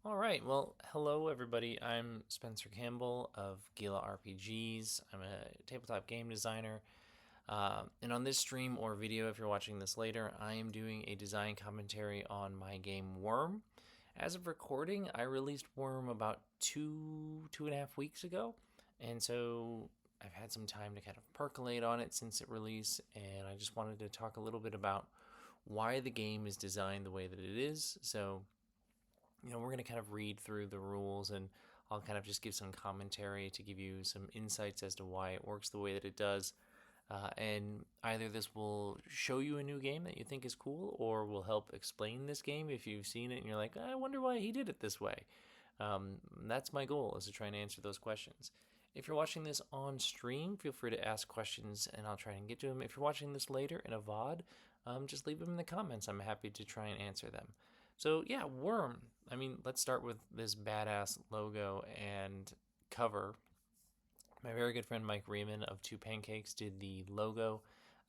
All right. Well, hello everybody. I'm Spencer Campbell of Gila RPGs. I'm a tabletop game designer. And on this stream or video, if you're watching this later, I am doing a design commentary on my game WYRM. As of recording, I released WYRM about 2.5 weeks ago. And so I've had some time to kind of percolate on it since it released. And I just wanted to talk a little bit about why the game is designed the way that it is. So we're going to kind of read through the rules and I'll kind of just give some commentary to give you some insights as to why it works the way that it does. And either this will show you a new game that you think is cool or will help explain this game if you've seen it and you're like, I wonder why he did it this way. That's my goal, is to try and answer those questions. If you're watching this on stream, feel free to ask questions and I'll try and get to them. If you're watching this later in a VOD, just leave them in the comments. I'm happy to try and answer them. So yeah, WYRM. I mean, let's start with this badass logo and cover. My very good friend Mike Riemann of Two Pancakes did the logo,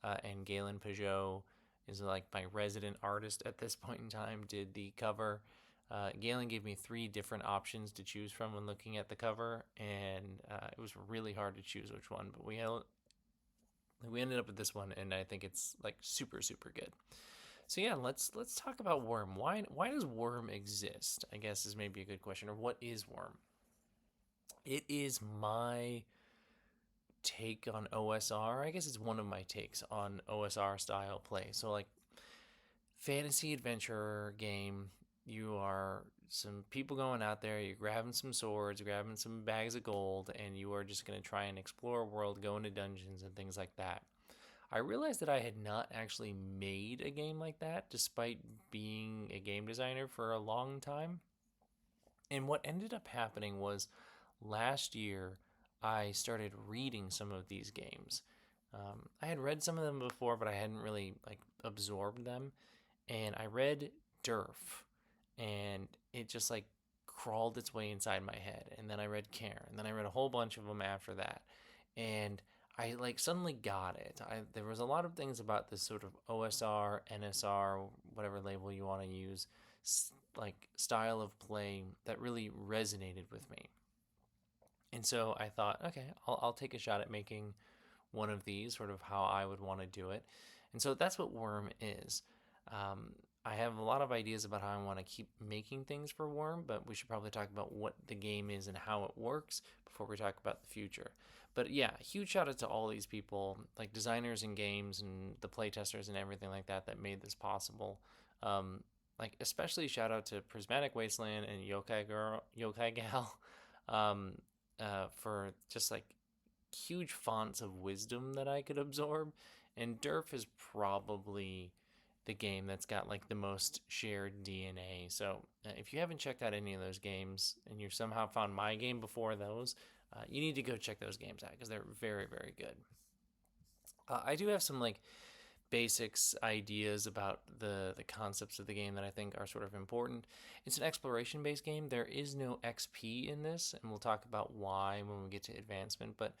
and Galen Peugeot is like my resident artist at this point in time, did the cover. Galen gave me three different options to choose from when looking at the cover, and it was really hard to choose which one, but we ended up with this one, and I think it's like super super good. So yeah, let's talk about WYRM. Why does WYRM exist? I guess is maybe a good question. Or what is WYRM? It is my take on OSR. I guess it's one of my takes on OSR style play. So like fantasy adventure game, you are some people going out there, you're grabbing some swords, grabbing some bags of gold, and you are just going to try and explore a world, go into dungeons and things like that. I realized that I had not actually made a game like that despite being a game designer for a long time. And what ended up happening was last year I started reading some of these games. I had read some of them before, but I hadn't really like absorbed them. And I read Durf, and it just like crawled its way inside my head. And then I read Care, and then I read a whole bunch of them after that. And I like suddenly got it. There was a lot of things about this sort of OSR, NSR, whatever label you want to use, like style of play that really resonated with me. And so I thought, okay, I'll take a shot at making one of these, sort of how I would want to do it. And so that's what WYRM is. Um, I have a lot of ideas about how I want to keep making things for WYRM, but we should probably talk about what the game is and how it works before we talk about the future. But yeah, huge shout out to all these people, like designers and games and the playtesters and everything like that that made this possible. Um, like especially shout out to Prismatic Wasteland and Yokai Girl, Yokai Gal, um, for just like huge fonts of wisdom that I could absorb. And Derf is probably the game that's got like the most shared DNA. So if you haven't checked out any of those games and you've somehow found my game before those, you need to go check those games out because they're very, very good. I do have some like basics ideas about the concepts of the game that I think are sort of important. It's an exploration based game. There is no XP in this, and we'll talk about why when we get to advancement. But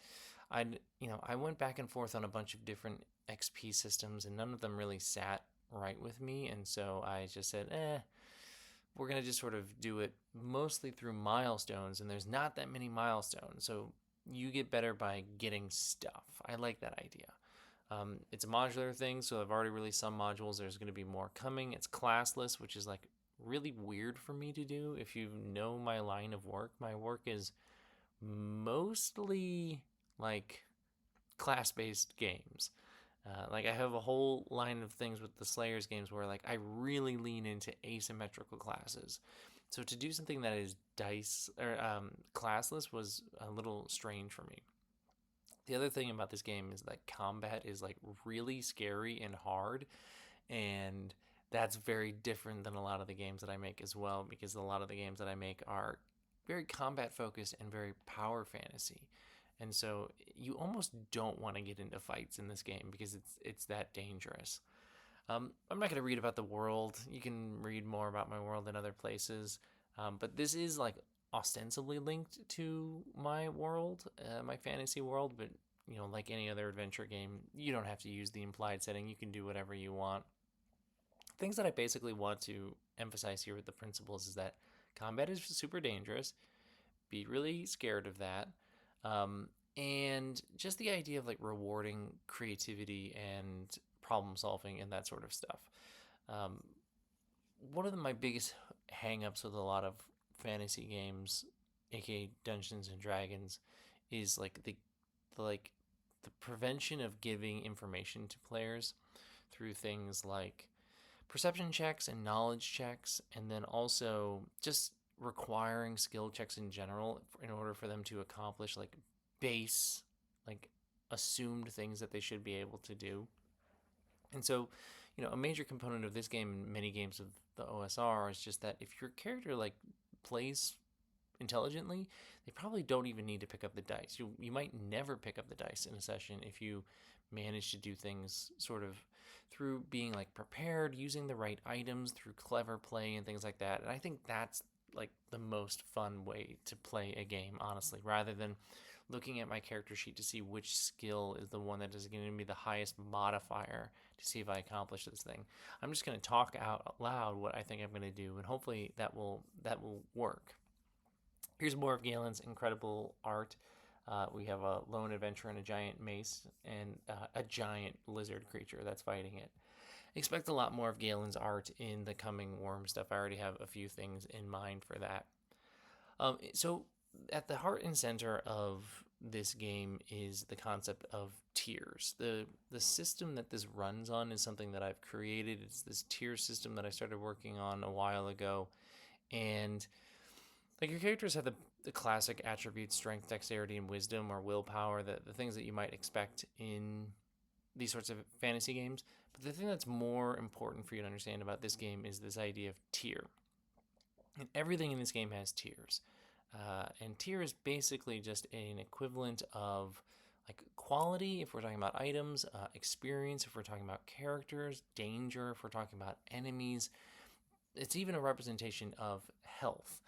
I went back and forth on a bunch of different XP systems, and none of them really sat right with me. And so I just said, we're gonna just sort of do it mostly through milestones, and there's not that many milestones, so you get better by getting stuff. I like that idea. It's a modular thing, so I've already released some modules. There's going to be more coming. It's classless, which is like really weird for me to do. If you know my line of work, my work is mostly like class based games. Like I have a whole line of things with the Slayers games where like I really lean into asymmetrical classes. So to do something that is dice or classless was a little strange for me. The other thing about this game is that combat is like really scary and hard, and that's very different than a lot of the games that I make as well, because a lot of the games that I make are very combat focused and very power fantasy. And so you almost don't want to get into fights in this game because it's that dangerous. I'm not going to read about the world. You can read more about my world in other places. But this is like ostensibly linked to my world, my fantasy world. But like any other adventure game, you don't have to use the implied setting. You can do whatever you want. Things that I basically want to emphasize here with the principles is that Combat is super dangerous. Be really scared of that. Um, and just the idea of like rewarding creativity and problem solving and that sort of stuff. Um, One of my biggest hangups with a lot of fantasy games, aka Dungeons and Dragons, is like like the prevention of giving information to players through things like perception checks and knowledge checks, and then also just requiring skill checks in general in order for them to accomplish like base, like assumed things that they should be able to do. And so, a major component of this game and many games of the OSR is just that if your character like plays intelligently, they probably don't even need to pick up the dice. You might never pick up the dice in a session if you manage to do things sort of through being like prepared, using the right items, through clever play and things like that. And I think that's like the most fun way to play a game, honestly, rather than looking at my character sheet to see which skill is the one that is going to be the highest modifier to see if I accomplish this thing. I'm just going to talk out loud what I think I'm going to do, and hopefully that will work. Here's more of Galen's incredible art. We have a lone adventurer and a giant mace and a giant lizard creature that's fighting it. Expect a lot more of Galen's art in the coming WYRM stuff. I already have a few things in mind for that. So, at the heart and center of this game is the concept of tiers. The system that this runs on is something that I've created. It's this tier system that I started working on a while ago, and like your characters have the classic attributes: strength, dexterity, and wisdom, or willpower, the things that you might expect in these sorts of fantasy games. But the thing that's more important for you to understand about this game is this idea of tier. And everything in this game has tiers. And tier is basically just an equivalent of like quality if we're talking about items, experience if we're talking about characters, danger if we're talking about enemies. It's even a representation of health.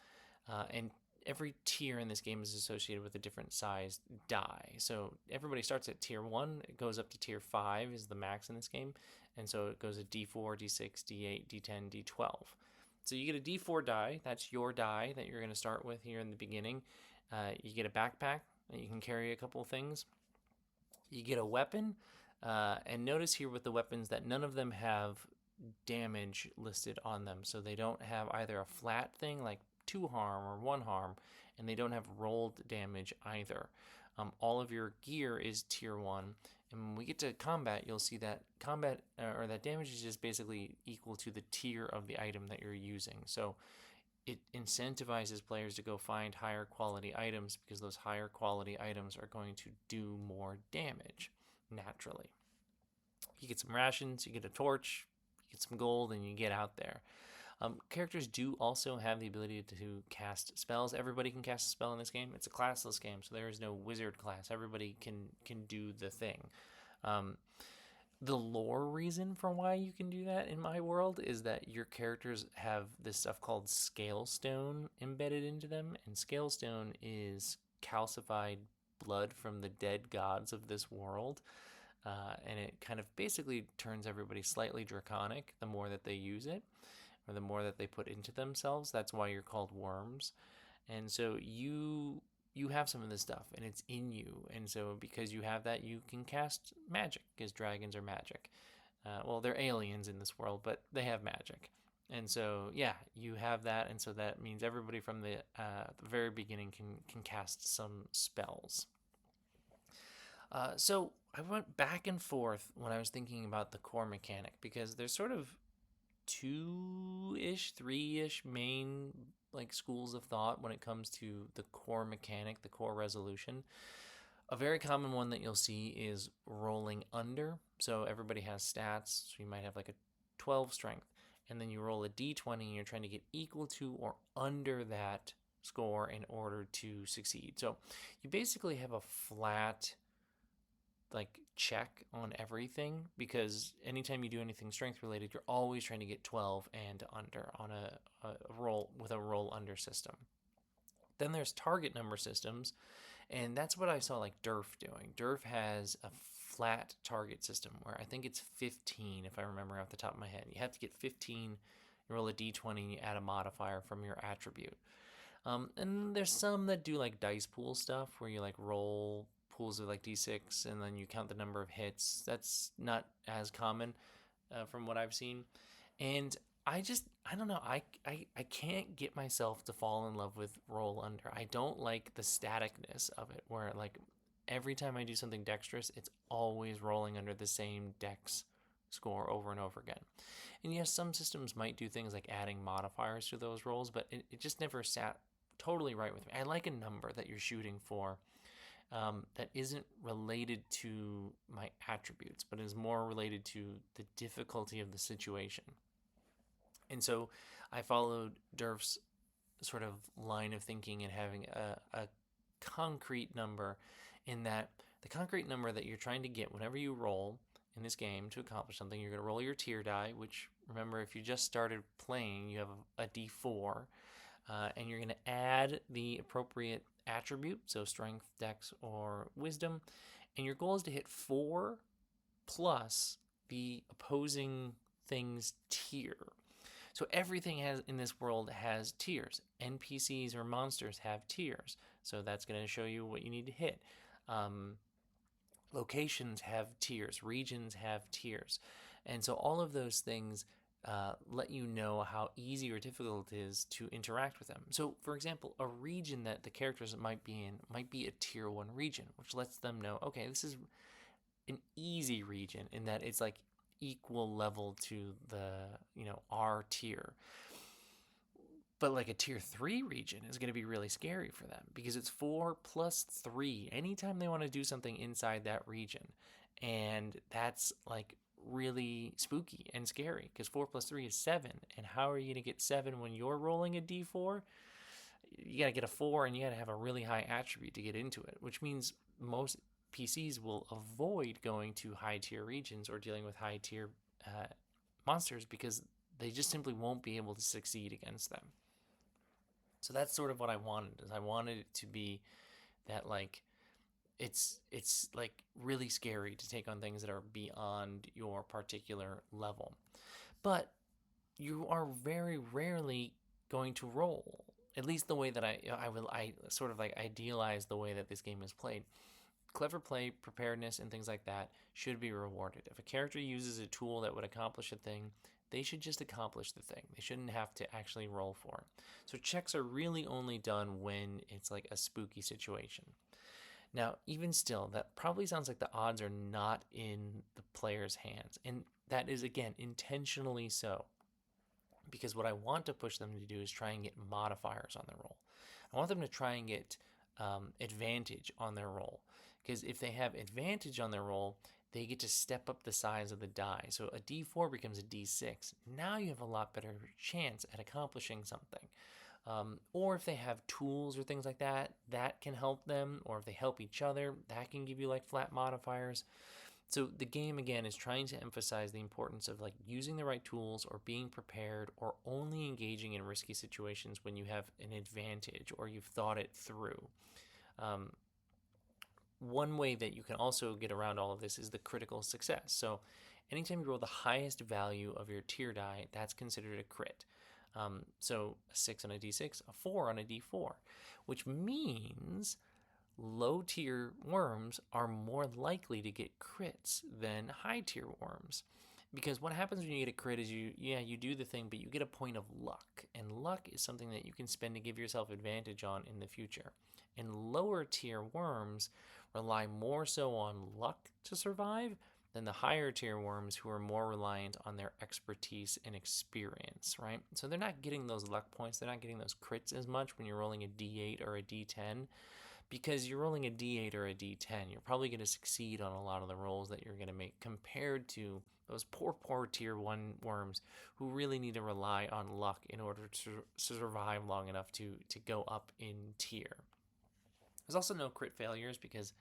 And every tier in this game is associated with a different sized die. So everybody starts at tier 1, it goes up to tier 5 is the max in this game. And so it goes to D4, D6, D8, D10, D12. So you get a D4 die, that's your die that you're going to start with here in the beginning. You get a backpack that you can carry a couple of things. You get a weapon, and notice here with the weapons that none of them have damage listed on them. So they don't have either a flat thing like 2 harm or 1 harm, and they don't have rolled damage either. All of your gear is tier 1, and when we get to combat, you'll see that combat or that damage is just basically equal to the tier of the item that you're using. So it incentivizes players to go find higher quality items because those higher quality items are going to do more damage naturally. You get some rations, you get a torch, you get some gold, and you get out there. Characters do also have the ability to cast spells. Everybody can cast a spell in this game. It's a classless game, so there is no wizard class. Everybody can do the thing. The lore reason for why you can do that in my world is that your characters have this stuff called Scalestone embedded into them, and Scalestone is calcified blood from the dead gods of this world. And it kind of basically turns everybody slightly draconic the more that they use it, or the more that they put into themselves. That's why you're called worms. And so you have some of this stuff and it's in you, and so because you have that, you can cast magic, because dragons are magic. Well, they're aliens in this world, but they have magic. And so yeah, you have that, and so that means everybody from the very beginning can cast some spells. So I went back and forth when I was thinking about the core mechanic, because there's sort of two-ish, three-ish main like schools of thought when it comes to the core mechanic, the core resolution. A very common one that you'll see is rolling under. So everybody has stats. So you might have like a 12 strength, and then you roll a d20 and you're trying to get equal to or under that score in order to succeed. So you basically have a flat like check on everything, because anytime you do anything strength related, you're always trying to get 12 and under on a roll with a roll under system. Then there's target number systems, and that's what I saw like DERF doing. DERF has a flat target system where I think it's 15, if I remember off the top of my head. You have to get 15 You roll a d20 and you add a modifier from your attribute. And there's some that do like dice pool stuff where you like roll pools of like d6 and then you count the number of hits. That's not as common from what I've seen. And I don't know, I can't get myself to fall in love with roll under. I don't like the staticness of it where like every time I do something dexterous, it's always rolling under the same dex score over and over again. And yes, some systems might do things like adding modifiers to those rolls, but it just never sat totally right with me. I like a number that you're shooting for that isn't related to my attributes, but is more related to the difficulty of the situation. And so I followed Durf's sort of line of thinking and having a concrete number, in that the concrete number that you're trying to get whenever you roll in this game to accomplish something, you're going to roll your tier die, which, remember, if you just started playing, you have a d4, and you're going to add the appropriate attribute, so strength, dex, or wisdom, and your goal is to hit 4 plus the opposing thing's tier. So everything in this world has tiers. NPCs or monsters have tiers, so that's going to show you what you need to hit. Locations have tiers, regions have tiers, and so all of those things let you know how easy or difficult it is to interact with them. So, for example, a region that the characters might be in might be a tier 1 region, which lets them know, okay, this is an easy region in that it's like equal level to the, R tier. But like a tier 3 region is going to be really scary for them because it's 4 plus 3 anytime they want to do something inside that region. And that's like really spooky and scary because 4 plus 3 is 7. And how are you going to get 7 when you're rolling a d4? You got to get a 4 and you got to have a really high attribute to get into it, which means most PCs will avoid going to high tier regions or dealing with high tier monsters because they just simply won't be able to succeed against them. So that's sort of what I wanted. Is I wanted it to be that like it's like really scary to take on things that are beyond your particular level. But you are very rarely going to roll. At least the way that I sort of like idealize the way that this game is played. Clever play, preparedness, and things like that should be rewarded. If a character uses a tool that would accomplish a thing, they should just accomplish the thing. They shouldn't have to actually roll for it. So checks are really only done when it's like a spooky situation. Now, even still, that probably sounds like the odds are not in the player's hands. And that is, again, intentionally so. Because what I want to push them to do is try and get modifiers on their roll. I want them to try and get advantage on their roll. Because if they have advantage on their roll, they get to step up the size of the die. So a d4 becomes a d6. Now you have a lot better chance at accomplishing something. Or if they have tools or things like that, that can help them. Or if they help each other, that can give you like flat modifiers. So the game, again, is trying to emphasize the importance of like using the right tools or being prepared or only engaging in risky situations when you have an advantage or you've thought it through. One way that you can also get around all of this is the critical success. So anytime you roll the highest value of your tier die, that's considered a crit. So a 6 on a d6, a 4 on a d4, which means low tier worms are more likely to get crits than high tier worms. Because what happens when you get a crit is you do the thing, but you get a point of luck. And luck is something that you can spend to give yourself advantage on in the future. And lower tier worms rely more so on luck to survive than the higher tier worms who are more reliant on their expertise and experience, right? So they're not getting those luck points. They're not getting those crits as much when you're rolling a d8 or a d10. Because you're rolling a d8 or a d10, you're probably going to succeed on a lot of the rolls that you're going to make compared to those poor tier 1 worms who really need to rely on luck in order to survive long enough to go up in tier. There's also no crit failures because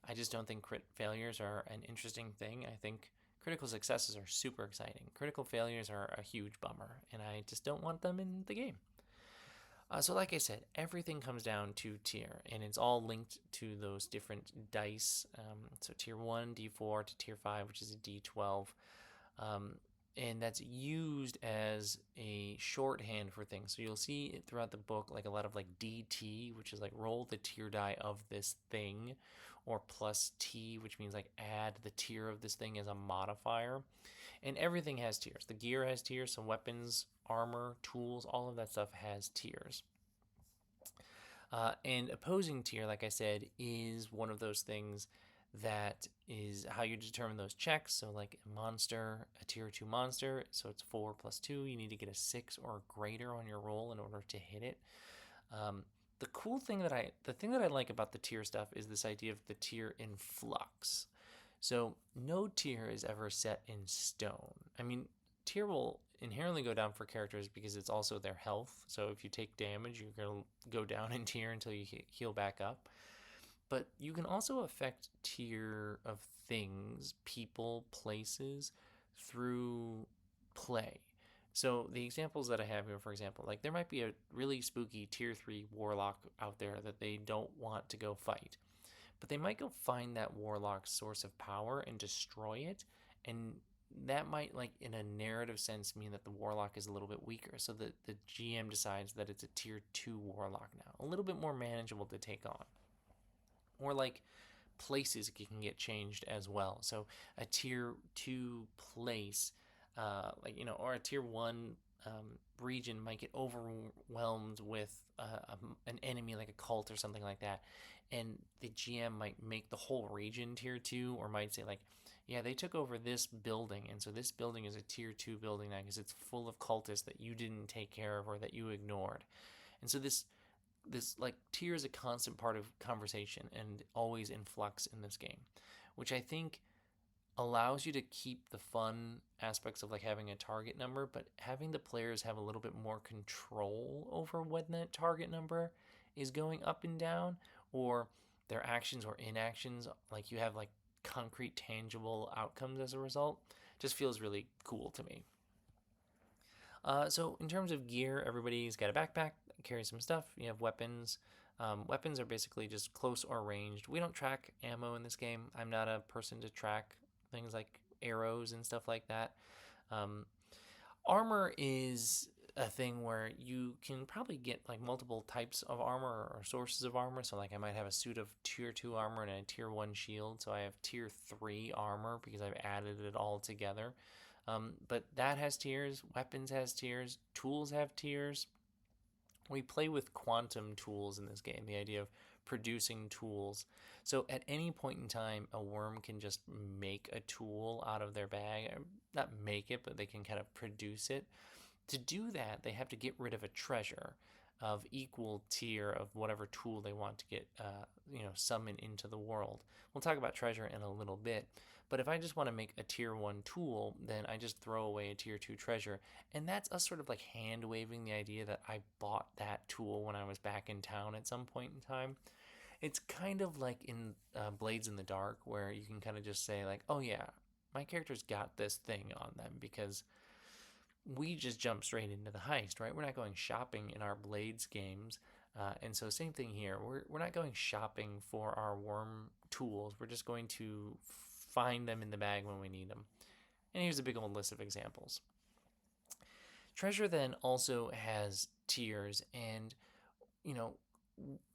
I just don't think crit failures are an interesting thing. I think critical successes are super exciting. Critical failures are a huge bummer, and I just don't want them in the game. So like I said, everything comes down to tier, and it's all linked to those different dice. So tier 1, d4 to tier 5, which is a d12. and that's used as a shorthand for things. So you'll see it throughout the book, like a lot of like DT, which is like roll the tier die of this thing, or plus T, which means like add the tier of this thing as a modifier. And everything has tiers. The gear has tiers, so weapons, armor, tools, all of that stuff has tiers. And opposing tier, like I said, is one of those things that is how you determine those checks. So, like a monster, a tier 2 monster, so it's 4 plus 2. You need to get a 6 or greater on your roll in order to hit it. Um, the thing that I like about the tier stuff is this idea of the tier in flux. So no tier is ever set in stone. I mean, tier will inherently go down for characters because it's also their health. So if you take damage, you're going to go down in tier until you heal back up. But you can also affect tier of things, people, places through play. So the examples that I have here, for example, like there might be a really spooky tier 3 warlock out there that they don't want to go fight, but they might go find that warlock's source of power and destroy it, and that might, like, in a narrative sense, mean that the warlock is a little bit weaker, so the GM decides that it's a tier 2 warlock now, a little bit more manageable to take on. Or like places can get changed as well. So a tier 2 place, or a tier 1 region might get overwhelmed with an enemy like a cult or something like that, and the GM might make the whole region tier 2, or might say like, yeah, they took over this building, and so this building is a tier 2 building now because it's full of cultists that you didn't take care of or that you ignored. And so this like tier is a constant part of conversation and always in flux in this game, which I think allows you to keep the fun aspects of like having a target number, but having the players have a little bit more control over when that target number is going up and down, or their actions or inactions. Like you have like concrete, tangible outcomes as a result. Just feels really cool to me. So in terms of gear, everybody's got a backpack, carries some stuff. You have weapons. Weapons are basically just close or ranged. We don't track ammo in this game. I'm not a person to track things like arrows and stuff like that. Um, Armor is a thing where you can probably get like multiple types of armor or sources of armor. So like I might have a suit of tier 2 armor and a tier 1 shield. So I have tier 3 armor because I've added it all together. But that has tiers, weapons has tiers, tools have tiers. We play with quantum tools in this game, the idea of producing tools. So at any point in time, a worm can just make a tool out of their bag. Not make it, but they can kind of produce it. To do that, they have to get rid of a treasure of equal tier of whatever tool they want to get, summon into the world. We'll talk about treasure in a little bit. But if I just want to make a tier 1 tool, then I just throw away a tier 2 treasure. And that's us sort of like hand waving the idea that I bought that tool when I was back in town at some point in time. It's kind of like in Blades in the Dark, where you can kind of just say, like, oh yeah, my character's got this thing on them because we just jump straight into the heist, right? We're not going shopping in our Blades games. And so same thing here. We're not going shopping for our worm tools. We're just going to find them in the bag when we need them. And here's a big old list of examples. Treasure then also has tiers, and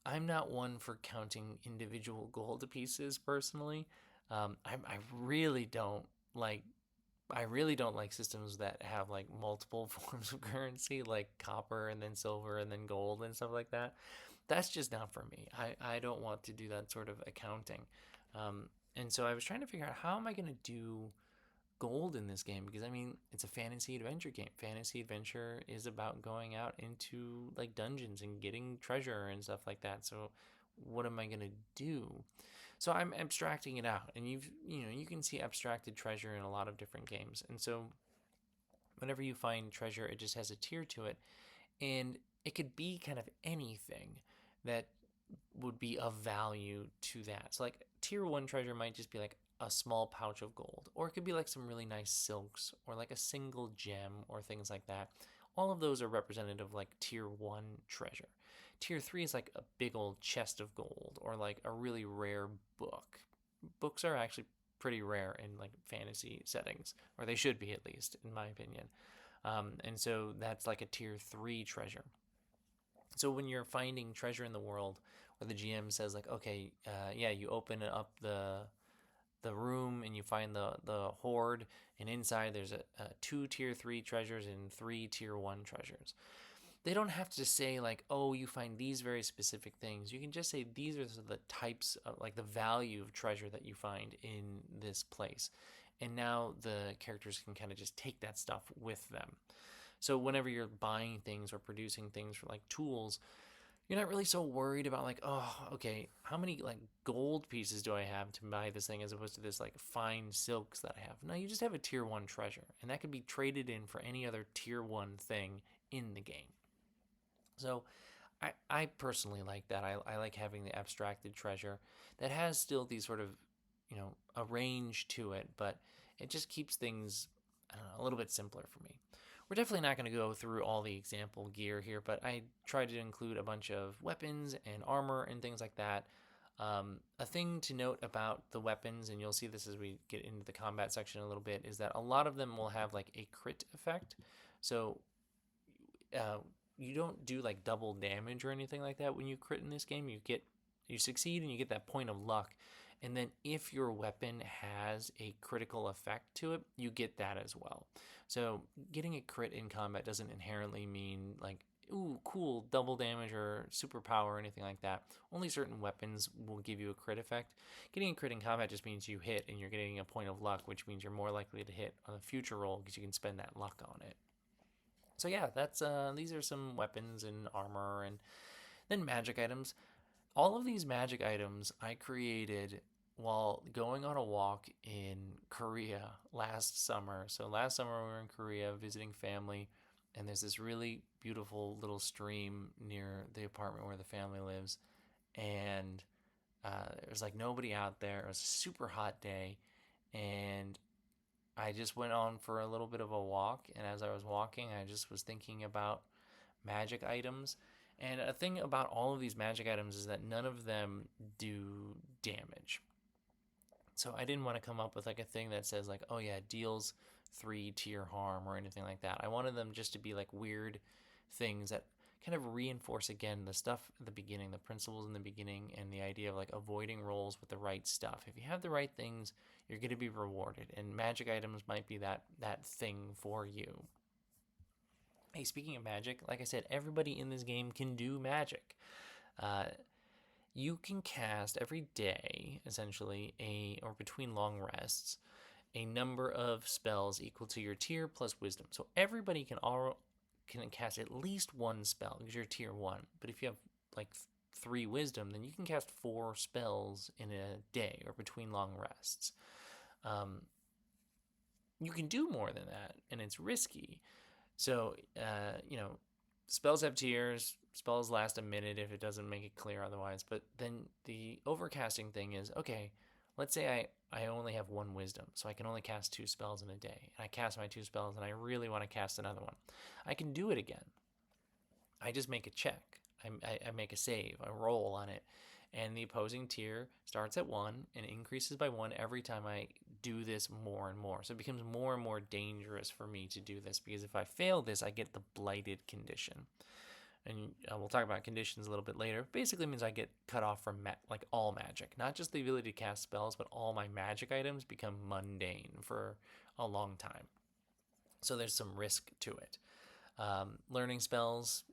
I'm not one for counting individual gold pieces personally. I really don't like systems that have like multiple forms of currency, like copper and then silver and then gold and stuff like that. That's just not for me. I don't want to do that sort of accounting. And so I was trying to figure out, how am I going to do gold in this game? Because I mean, it's a fantasy adventure game. Fantasy adventure is about going out into like dungeons and getting treasure and stuff like that. So what am I going to do? So I'm abstracting it out, and you can see abstracted treasure in a lot of different games. And so whenever you find treasure, it just has a tier to it, and it could be kind of anything that would be of value to that. So like tier 1 treasure might just be like a small pouch of gold, or it could be like some really nice silks, or like a single gem, or things like that. All of those are representative of like tier 1 treasure. Tier 3 is like a big old chest of gold, or like a really rare book. Books are actually pretty rare in like fantasy settings, or they should be at least, in my opinion. And so that's like a tier 3 treasure. So when you're finding treasure in the world, where the GM says like, okay, yeah, you open up the room and you find the hoard, and inside there's a 2 tier 3 treasures and 3 tier 1 treasures. They don't have to say like, oh, you find these very specific things. You can just say these are the types of like the value of treasure that you find in this place. And now the characters can kind of just take that stuff with them. So whenever you're buying things or producing things for like tools, you're not really so worried about like, oh, okay, how many like gold pieces do I have to buy this thing, as opposed to this like fine silks that I have. No, you just have a tier 1 treasure, and that could be traded in for any other tier 1 thing in the game. So I personally like that. I like having the abstracted treasure that has still these sort of, a range to it, but it just keeps things, I don't know, a little bit simpler for me. We're definitely not going to go through all the example gear here, but I tried to include a bunch of weapons and armor and things like that. A thing to note about the weapons, and you'll see this as we get into the combat section a little bit, is that a lot of them will have like a crit effect. So uh, you don't do like double damage or anything like that when you crit in this game. You succeed and you get that point of luck, and then if your weapon has a critical effect to it, you get that as well. So getting a crit in combat doesn't inherently mean like, ooh, cool, double damage or superpower or anything like that. Only certain weapons will give you a crit effect. Getting a crit in combat just means you hit and you're getting a point of luck, which means you're more likely to hit on a future roll because you can spend that luck on it. So yeah, that's these are some weapons and armor, and then magic items. All of these magic items I created while going on a walk in Korea last summer. So last summer we were in Korea visiting family, and there's this really beautiful little stream near the apartment where the family lives, and there was like nobody out there. It was a super hot day, and I just went on for a little bit of a walk, and as I was walking, I just was thinking about magic items. And a thing about all of these magic items is that none of them do damage. So I didn't want to come up with like a thing that says like, oh yeah, deals 3 tier harm or anything like that. I wanted them just to be like weird things that kind of reinforce again the stuff at the beginning, the principles in the beginning, and the idea of like avoiding rolls with the right stuff. If you have the right things, you're going to be rewarded, and magic items might be that thing for you. Hey, speaking of magic, like I said, everybody in this game can do magic. Uh, you can cast every day, essentially, or between long rests, a number of spells equal to your tier plus wisdom. So everybody can cast at least one spell because you're tier 1. But if you have like 3 wisdom, then you can cast 4 spells in a day or between long rests. You can do more than that, and it's risky. So, spells have tiers. Spells last a minute if it doesn't make it clear otherwise. But then the overcasting thing is, okay, let's say I only have 1 wisdom, so I can only cast 2 spells in a day. And I cast my 2 spells, and I really want to cast another one. I can do it again. I just make a check. I make a save, a roll on it. And the opposing tier starts at 1 and increases by 1 every time I do this more and more. So it becomes more and more dangerous for me to do this, because if I fail this, I get the blighted condition. And we'll talk about conditions a little bit later. Basically means I get cut off from like all magic. Not just the ability to cast spells, but all my magic items become mundane for a long time. So there's some risk to it. Learning spells,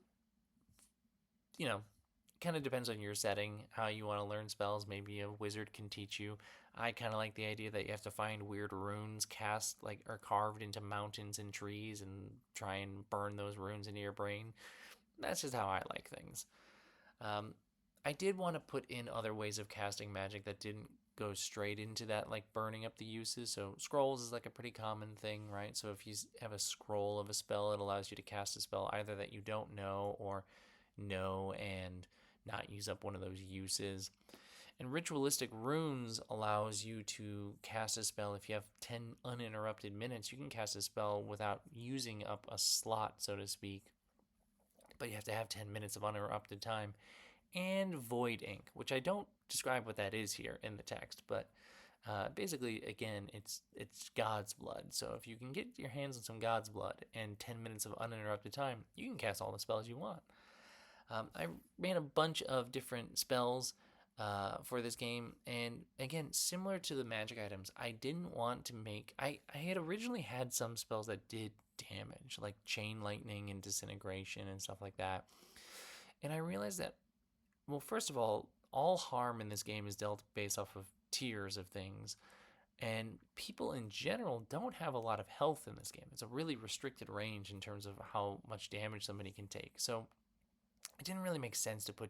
kind of depends on your setting, how you want to learn spells. Maybe a wizard can teach you. I kind of like the idea that you have to find weird runes cast like or carved into mountains and trees and try and burn those runes into your brain. That's just how I like things. I did want to put in other ways of casting magic that didn't go straight into that, like burning up the uses. So scrolls is like a pretty common thing, right? So if you have a scroll of a spell, it allows you to cast a spell either that you don't know or know and not use up one of those uses. And ritualistic runes allows you to cast a spell. If you have 10 uninterrupted minutes, you can cast a spell without using up a slot, so to speak. But you have to have 10 minutes of uninterrupted time. And Void Ink, which I don't describe what that is here in the text, but Basically, again, it's God's blood. So if you can get your hands on some God's blood and 10 minutes of uninterrupted time, you can cast all the spells you want. I ran a bunch of different spells for this game, and again, similar to the magic items, I didn't want to make. I had originally had some spells that did damage, like chain lightning and disintegration and stuff like that. And I realized that, well, first of all harm in this game is dealt based off of tiers of things. And people in general don't have a lot of health in this game. It's a really restricted range in terms of how much damage somebody can take. So it didn't really make sense to put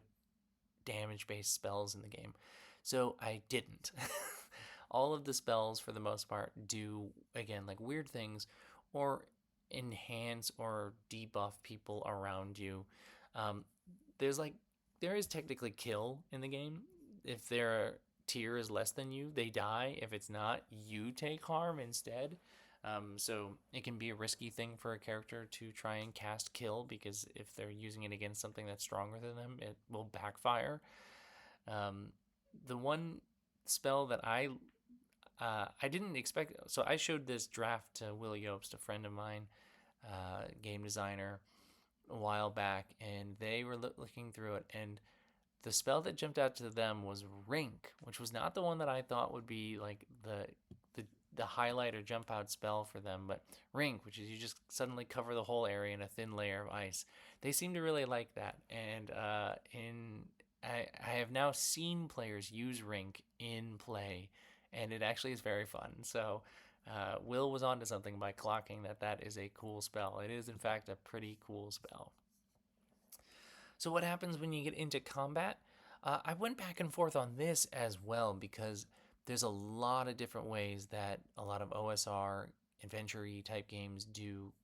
damage based spells in the game. So I didn't. All of the spells, for the most part, do, again, like weird things or enhance or debuff people around you. Um, there's like, there is technically kill in the game. If their tier is less than you, they die. If it's not, you take harm instead. So it can be a risky thing for a character to try and cast kill, because if they're using it against something that's stronger than them, it will backfire. Um, the one spell that I didn't expect. So I showed this draft to Will Yobst, a friend of mine, game designer, a while back, and they were looking through it, and the spell that jumped out to them was Rink, which was not the one that I thought would be like the the highlight or jump out spell for them, but Rink, which is you just suddenly cover the whole area in a thin layer of ice. They seem to really like that, and I have now seen players use Rink in play, and it actually is very fun. So Will was onto something by clocking that is a cool spell. It is in fact a pretty cool spell. So what happens when you get into combat? I went back and forth on this as well, because there's a lot of different ways that a lot of OSR adventure-y type games do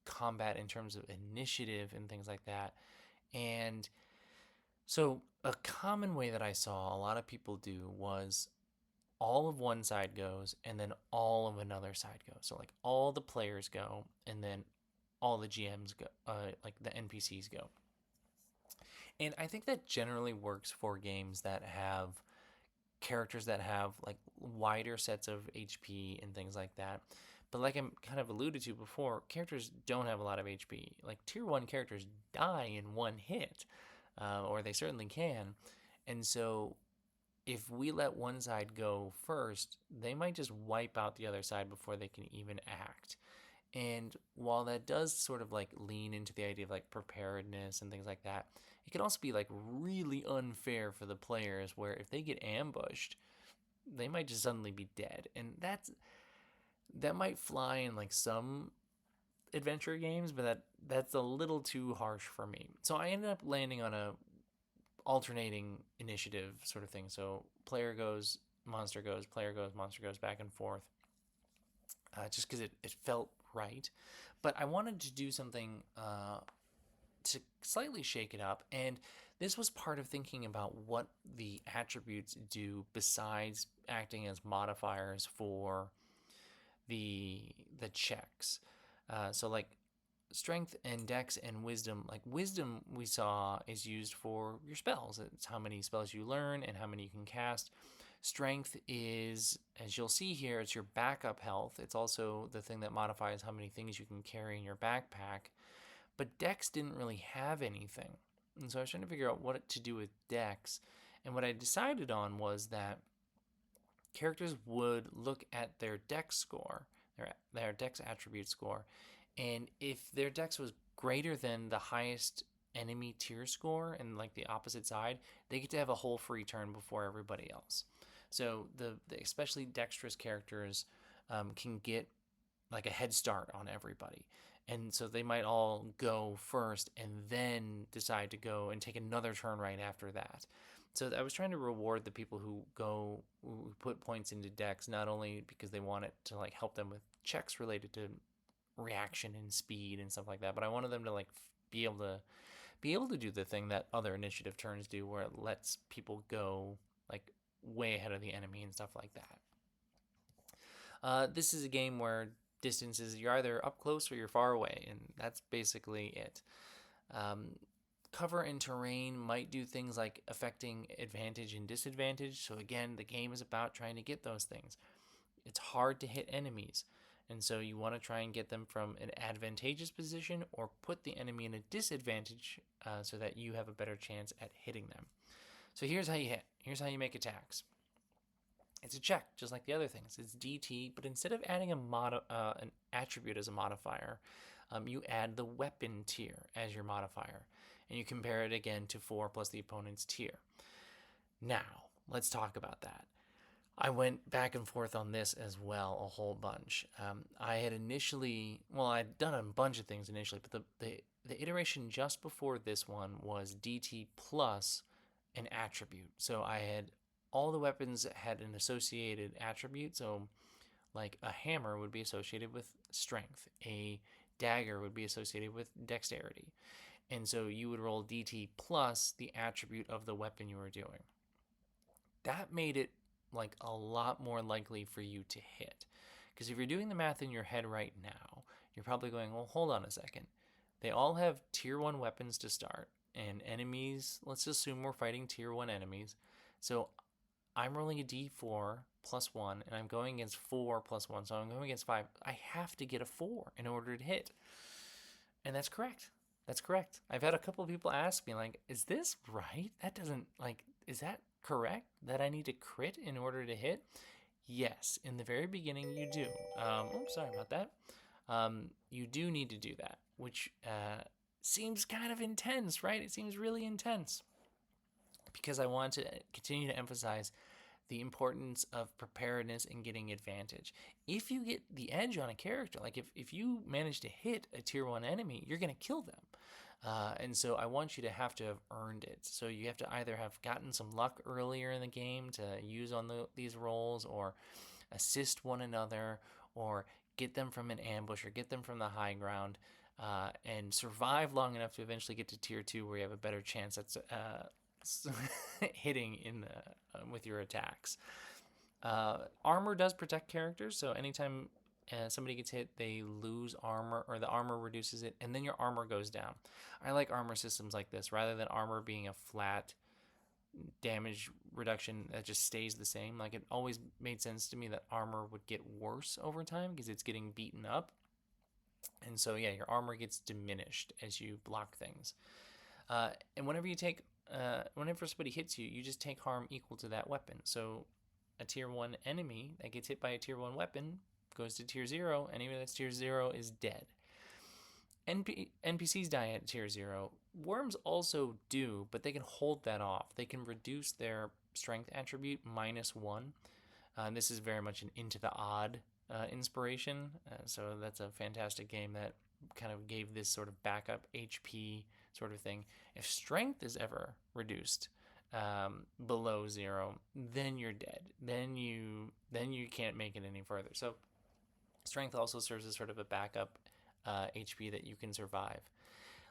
combat in terms of initiative and things like that. And so a common way that I saw a lot of people do was all of one side goes and then all of another side goes. So like all the players go and then all the GMs go, like the NPCs go. And I think that generally works for games that have characters that have like wider sets of HP and things like that. But like I kind of alluded to before, characters don't have a lot of HP. Like tier 1 characters die in one hit, or they certainly can. And so if we let one side go first, they might just wipe out the other side before they can even act. And while that does sort of like lean into the idea of like preparedness and things like that, it can also be like really unfair for the players, where if they get ambushed, they might just suddenly be dead. And that might fly in like some adventure games, but that's a little too harsh for me. So I ended up landing on a alternating initiative sort of thing. So player goes, monster goes, player goes, monster goes, back and forth. Just because it felt right. But I wanted to do something to slightly shake it up. And this was part of thinking about what the attributes do besides acting as modifiers for the checks. So like strength and dex and wisdom. Like wisdom, we saw, is used for your spells. It's how many spells you learn and how many you can cast. Strength is, as you'll see here, it's your backup health. It's also the thing that modifies how many things you can carry in your backpack. But Dex didn't really have anything. And so I was trying to figure out what to do with Dex. And what I decided on was that characters would look at their Dex score, their Dex attribute score, and if their Dex was greater than the highest enemy tier score and like the opposite side, they get to have a whole free turn before everybody else. So the especially dexterous characters can get like a head start on everybody. And so they might all go first and then decide to go and take another turn right after that. So I was trying to reward the people who put points into Dex, not only because they want it to like help them with checks related to reaction and speed and stuff like that, but I wanted them to like be able to do the thing that other initiative turns do, where it lets people go like way ahead of the enemy and stuff like that. This is a game where distance is, you're either up close or you're far away, and that's basically it. Cover and terrain might do things like affecting advantage and disadvantage. So again, the game is about trying to get those things. It's hard to hit enemies, and so you want to try and get them from an advantageous position or put the enemy in a disadvantage so that you have a better chance at hitting them. So here's how you hit. Here's how you make attacks. It's a check, just like the other things. It's DT, but instead of adding an attribute as a modifier, you add the weapon tier as your modifier, and you compare it again to 4 plus the opponent's tier. Now, let's talk about that. I went back and forth on this as well a whole bunch. I had initially, well, I'd done a bunch of things initially, but the iteration just before this one was DT plus an attribute. So I had all the weapons that had an associated attribute. So like a hammer would be associated with strength, a dagger would be associated with dexterity. And so you would roll DT plus the attribute of the weapon you were doing. That made it like a lot more likely for you to hit. Because if you're doing the math in your head right now, you're probably going, well, hold on a second. They all have tier 1 weapons to start, and enemies, let's assume we're fighting tier 1 enemies. So I'm rolling a d4 plus 1, and I'm going against 4 plus 1, so I'm going against 5. I have to get a 4 in order to hit. And that's correct. That's correct. I've had a couple of people ask me, like, is this right? That doesn't, like, is that correct that I need to crit in order to hit? Yes, in the very beginning you do. Sorry about that. You do need to do that, which seems kind of intense, right? It seems really intense because I want to continue to emphasize the importance of preparedness and getting advantage. If you get the edge on a character, like if you manage to hit a tier 1 enemy, you're going to kill them. And so I want you to have earned it. So you have to either have gotten some luck earlier in the game to use on these rolls, or assist one another, or get them from an ambush, or get them from the high ground, and survive long enough to eventually get to tier 2 where you have a better chance at hitting in with your attacks. Armor does protect characters, so anytime somebody gets hit, they lose armor, or the armor reduces it, and then your armor goes down. I like armor systems like this, rather than armor being a flat damage reduction that just stays the same. Like, it always made sense to me that armor would get worse over time because it's getting beaten up. And so, yeah, your armor gets diminished as you block things. And whenever somebody hits you, you just take harm equal to that weapon. So a tier 1 enemy that gets hit by a tier 1 weapon goes to tier 0. Anybody that's tier 0 is dead. NPCs die at tier 0. Worms also do, but they can hold that off. They can reduce their strength attribute -1. This is very much an Into the Odd inspiration. So that's a fantastic game that kind of gave this sort of backup HP sort of thing. If strength is ever reduced below 0, then you're dead. Then you can't make it any further. So strength also serves as sort of a backup HP that you can survive.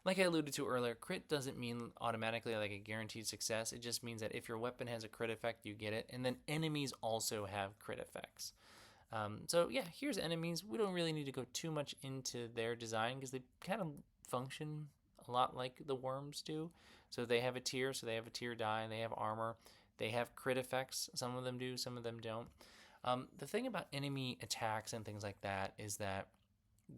Like I alluded to earlier, crit doesn't mean automatically like a guaranteed success. It just means that if your weapon has a crit effect, you get it. And then enemies also have crit effects. So yeah, here's enemies. We don't really need to go too much into their design because they kind of function a lot like the worms do. So they have a tier, so they have a tier die, they have armor, they have crit effects. Some of them do, some of them don't. The thing about enemy attacks and things like that is that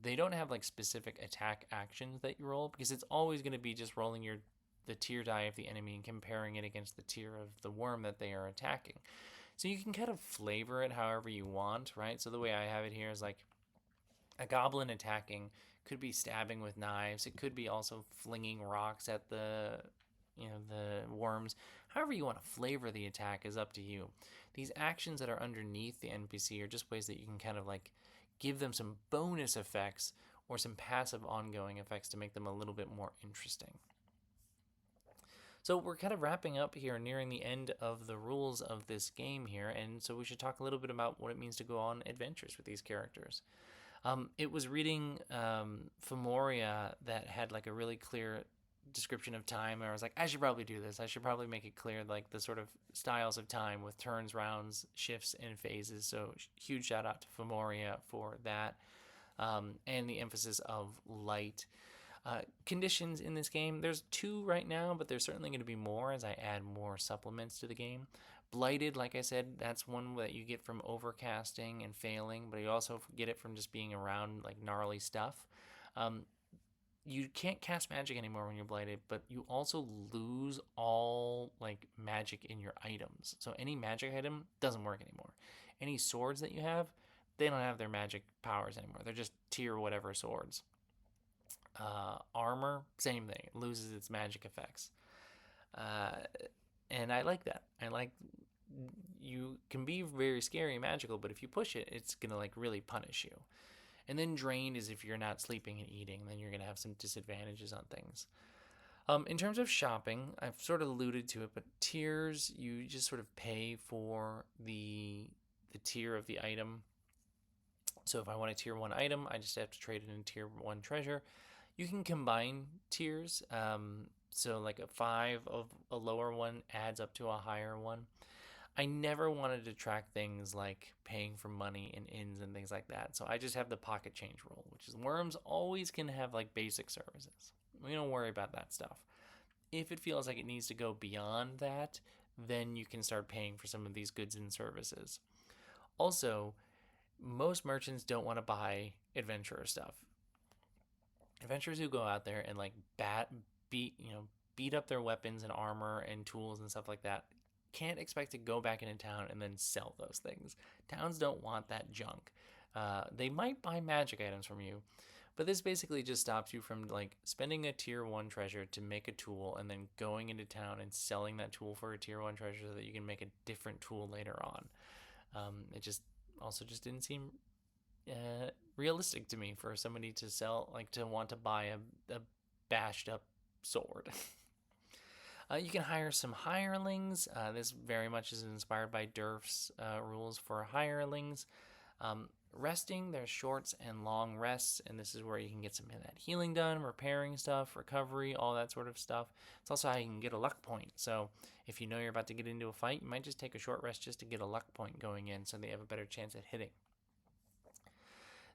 they don't have like specific attack actions that you roll, because it's always going to be just rolling the tier die of the enemy and comparing it against the tier of the worm that they are attacking. So you can kind of flavor it however you want, right? So the way I have it here is like a goblin attacking could be stabbing with knives. It could be also flinging rocks at the worms. However you want to flavor the attack is up to you. These actions that are underneath the NPC are just ways that you can kind of like give them some bonus effects or some passive ongoing effects to make them a little bit more interesting. So we're kind of wrapping up here, nearing the end of the rules of this game here, and so we should talk a little bit about what it means to go on adventures with these characters. It was reading Femoria that had like a really clear description of time, and I was like, I should probably do this. I should probably make it clear like the sort of styles of time with turns, rounds, shifts, and phases. So huge shout out to Femoria for that, and the emphasis of light. Conditions in this game, there's 2 right now, but there's certainly going to be more as I add more supplements to the game. Blighted, like I said, that's one that you get from overcasting and failing, but you also get it from just being around like gnarly stuff. Um, you can't cast magic anymore when you're blighted, but you also lose all like magic in your items. So any magic item doesn't work anymore. Any swords that you have, they don't have their magic powers anymore. They're just tier whatever swords. Armor, same thing. It loses its magic effects. Uh, and I like that. I like you can be very scary and magical, but if you push it, it's gonna like really punish you. And then drained is if you're not sleeping and eating, then you're gonna have some disadvantages on things. In terms of shopping, I've sort of alluded to it, but tiers you just sort of pay for the tier of the item. So if I want a tier 1 item, I just have to trade it in tier 1 treasure. You can combine tiers. So like a 5 of a lower one adds up to a higher one. I never wanted to track things like paying for money in inns and things like that. So I just have the pocket change rule, which is worms always can have like basic services. We don't worry about that stuff. If it feels like it needs to go beyond that, then you can start paying for some of these goods and services. Also, most merchants don't want to buy adventurer stuff. Adventurers who go out there and like beat up their weapons and armor and tools and stuff like that can't expect to go back into town and then sell those things. Towns don't want that junk. They might buy magic items from you, but this basically just stops you from like spending a tier 1 treasure to make a tool and then going into town and selling that tool for a tier 1 treasure so that you can make a different tool later on. It just didn't seem realistic to me for somebody to sell, like to want to buy a bashed up sword. You can hire some hirelings. This very much is inspired by Durf's rules for hirelings. Resting, there's shorts and long rests, and this is where you can get some of that healing done, repairing stuff, recovery, all that sort of stuff. It's also how you can get a luck point. So if you know you're about to get into a fight, you might just take a short rest just to get a luck point going in so they have a better chance at hitting.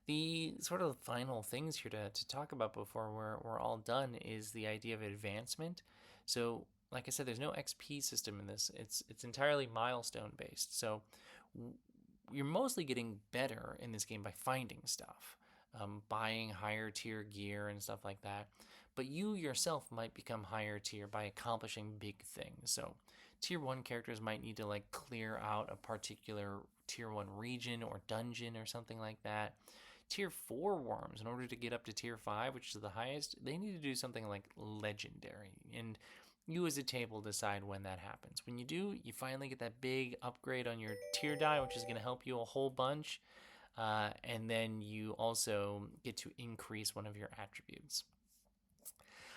The sort of final things here to talk about before we're all done is the idea of advancement. So like I said, there's no XP system in this. It's entirely milestone based. So you're mostly getting better in this game by finding stuff, buying higher tier gear and stuff like that. But you yourself might become higher tier by accomplishing big things. So tier 1 characters might need to like clear out a particular tier 1 region or dungeon or something like that. Tier 4 worms, in order to get up to tier 5, which is the highest, they need to do something like legendary. And you as a table decide when that happens. When you do, you finally get that big upgrade on your tier die, which is going to help you a whole bunch. And then you also get to increase one of your attributes.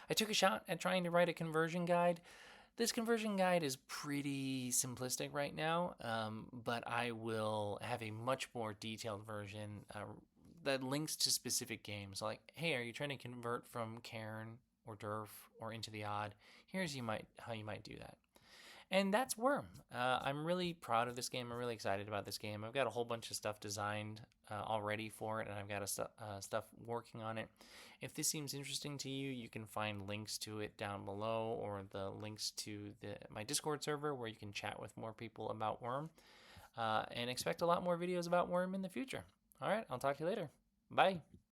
I took a shot at trying to write a conversion guide. This conversion guide is pretty simplistic right now, but I will have a much more detailed version that links to specific games. Like, hey, are you trying to convert from Cairn or Durf or Into the Odd? Here's how you might do that. And that's WYRM. I'm really proud of this game. I'm really excited about this game. I've got a whole bunch of stuff designed already for it, and I've got stuff working on it. If this seems interesting to you, you can find links to it down below, or the links to my Discord server where you can chat with more people about WYRM. And expect a lot more videos about WYRM in the future. All right, I'll talk to you later. Bye.